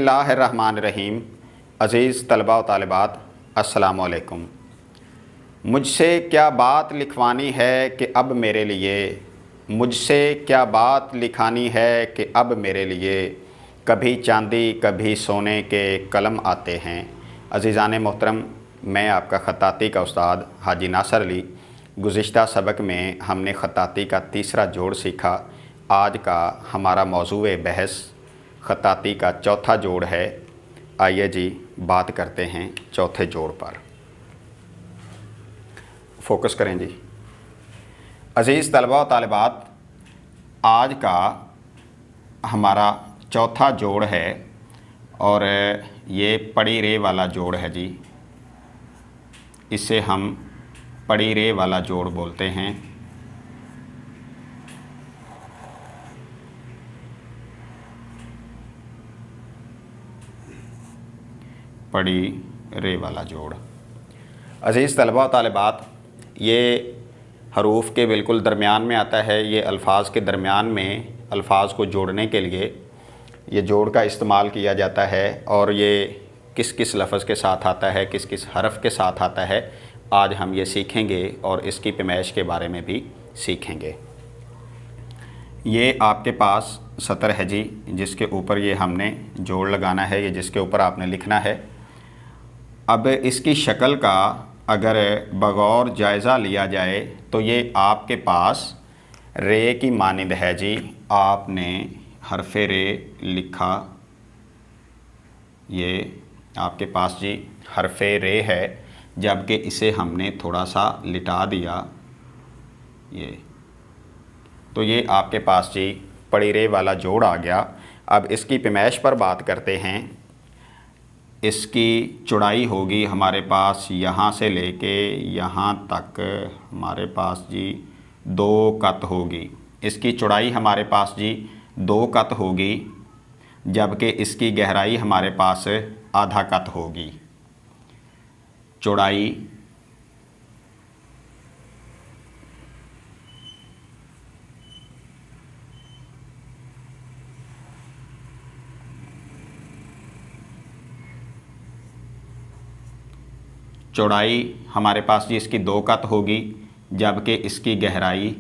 बिस्मिल्लाहिर्रहमानिर्रहीम। अज़ीज़ तलबा व तालिबात, अस्सलामु अलैकुम। मुझसे क्या बात लिखवानी है कि अब मेरे लिए, मुझसे क्या बात लिखानी है कि अब मेरे लिए, कभी चांदी कभी सोने के कलम आते हैं। अज़ीज़ान मोहतरम, मैं आपका ख़त्ताती का उस्ताद हाजी नासर अली। गुज़िश्ता सबक में हमने ख़त्ताती का तीसरा जोड़ सीखा। आज का हमारा मौज़ूए बहस ख़त्ताती का चौथा जोड़ है। आइए जी, बात करते हैं चौथे जोड़ पर। फोकस करें जी। अज़ीज़ तलबा व तालिबात, आज का हमारा चौथा जोड़ है और ये पड़ी रे वाला जोड़ है जी। इसे हम पड़ी रे वाला जोड़ बोलते हैं। पड़ी रे वाला जोड़। अज़ीज़ तलबा व तालिबात, ये हरूफ के बिल्कुल दरमियान में आता है। ये अल्फाज के दरमियान में अल्फाज को जोड़ने के लिए ये जोड़ का इस्तेमाल किया जाता है। और ये किस किस लफ्ज़ के साथ आता है, किस किस हरफ के साथ आता है, आज हम ये सीखेंगे और इसकी पैमाइश के बारे में भी सीखेंगे। ये आपके पास सतर है जी, जिसके ऊपर ये हमने जोड़ लगाना है, ये जिसके ऊपर आपने लिखना है। अब इसकी शक्ल का अगर बगौर जायज़ा लिया जाए तो ये आपके पास रे की मानिंद है जी। आपने हरफ़े रे लिखा, ये आपके पास जी हरफ़े रे है, जबकि इसे हमने थोड़ा सा लिटा दिया ये, तो ये आपके पास जी पड़ी रे वाला जोड़ आ गया। अब इसकी पैमाइश पर बात करते हैं। इसकी चौड़ाई होगी हमारे पास यहाँ से लेके यहाँ तक हमारे पास जी 2 कत होगी। इसकी चौड़ाई हमारे पास जी 2 कत होगी, जबकि इसकी गहराई हमारे पास आधा कत होगी। चौड़ाई चौड़ाई हमारे पास जी इसकी 2 कत होगी, जबकि इसकी गहराई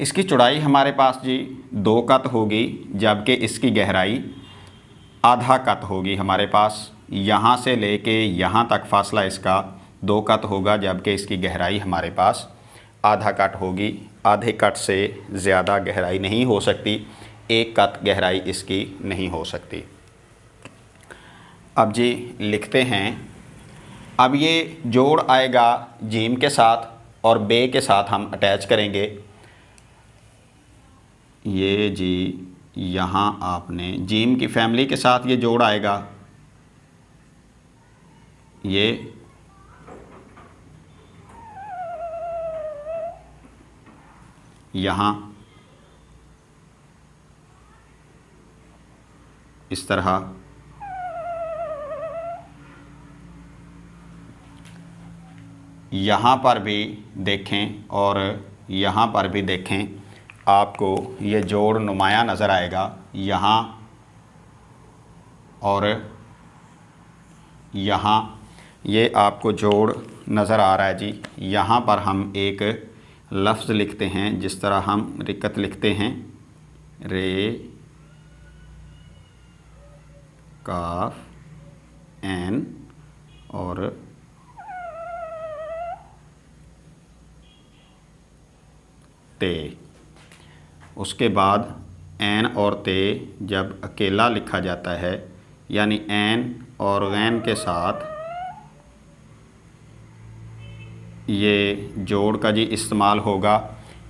इसकी चौड़ाई हमारे पास जी 2 कत होगी, जबकि इसकी गहराई आधा कत होगी। हमारे पास यहाँ से लेके यहाँ तक फासला इसका 2 कत होगा, जबकि इसकी गहराई हमारे पास आधा कट होगी। आधे कट से ज़्यादा गहराई नहीं हो सकती, 1 कत गहराई इसकी नहीं हो सकती। अब जी लिखते हैं। अब ये जोड़ आएगा जीम के साथ और बे के साथ हम अटैच करेंगे। ये जी यहाँ आपने जीम की फैमिली के साथ ये जोड़ आएगा। ये यहाँ इस तरह, यहाँ पर भी देखें और यहाँ पर भी देखें, आपको ये जोड़ नुमायाँ नज़र आएगा। यहाँ और यहाँ ये आपको जोड़ नज़र आ रहा है जी। यहाँ पर हम एक लफ्ज़ लिखते हैं, जिस तरह हम रिकत लिखते हैं, रे काफ एन और ते। उसके बाद एन और ते जब अकेला लिखा जाता है, यानी एन और गैन के साथ ये जोड़ का जी इस्तेमाल होगा।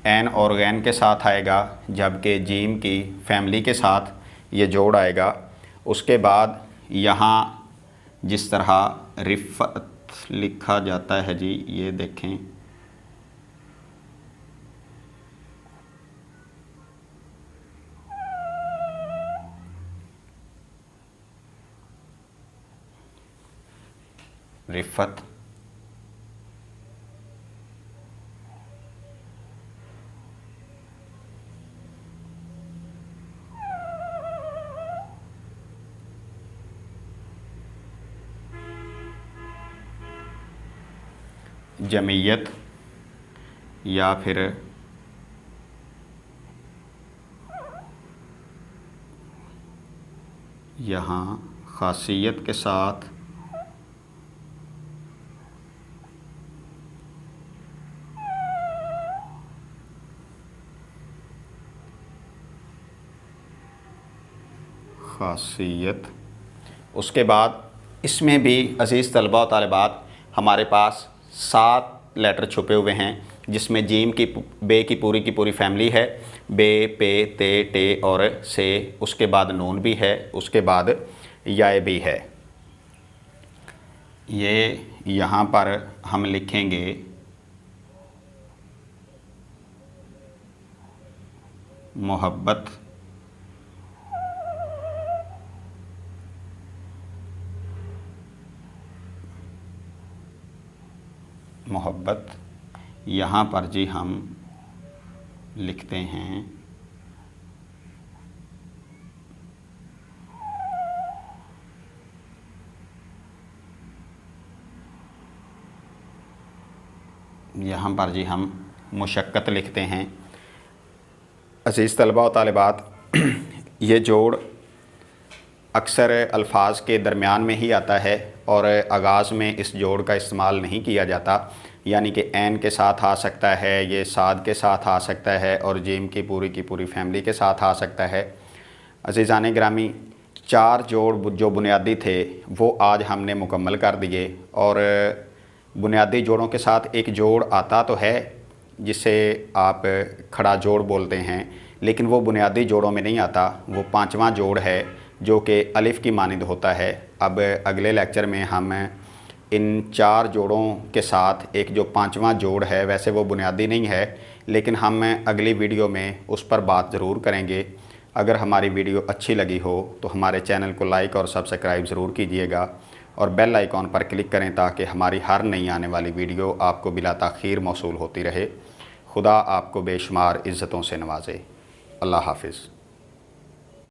एन और गैन के साथ आएगा, जबकि जीम की फैमिली के साथ ये जोड़ आएगा। उसके बाद यहाँ जिस तरह रिफ़त लिखा जाता है जी, ये देखें, रिफ़त, जमीयत या फिर यहाँ ख़ासियत के साथ ख़ासियत। उसके बाद इसमें भी अज़ीज़ तलबा और तालिबात हमारे पास 7 लेटर छुपे हुए हैं, जिसमें जीम की बे की पूरी फैमिली है, बे, पे, ते, टे और से। उसके बाद नून भी है, उसके बाद याए भी है। ये यहाँ पर हम लिखेंगे मोहब्बत, मोहब्बत। यहाँ पर जी हम लिखते हैं यहाँ पर जी हम मुशक्क़त लिखते हैं। अज़ीज़ तलबा और तालिबात, ये जोड़ अक्सर अल्फाज के दरमियान में ही आता है और आगाज़ में इस जोड़ का इस्तेमाल नहीं किया जाता, यानी कि ऐन के साथ आ सकता है, ये साद के साथ आ सकता है और जीम की पूरी फैमिली के साथ आ सकता है। अज़ीज़ान गिरामी, 4 जोड़ जो बुनियादी थे वो आज हमने मुकम्मल कर दिए, और बुनियादी जोड़ों के साथ एक जोड़ आता तो है जिसे आप खड़ा जोड़ बोलते हैं, लेकिन वो बुनियादी जोड़ों में नहीं आता। वो 5वां जोड़ है जो कि अलिफ़ की मानिंद होता है। अब अगले लेक्चर में हम इन 4 जोड़ों के साथ एक जो 5वां जोड़ है, वैसे वो बुनियादी नहीं है, लेकिन हम अगली वीडियो में उस पर बात ज़रूर करेंगे। अगर हमारी वीडियो अच्छी लगी हो तो हमारे चैनल को लाइक और सब्सक्राइब ज़रूर कीजिएगा और बेल आइकॉन पर क्लिक करें ताकि हमारी हर नई आने वाली वीडियो आपको बिला ताख़ीर मौसूल होती रहे। खुदा आपको बेशुमार इज़्ज़तों से नवाजे। अल्लाह हाफ़िज़।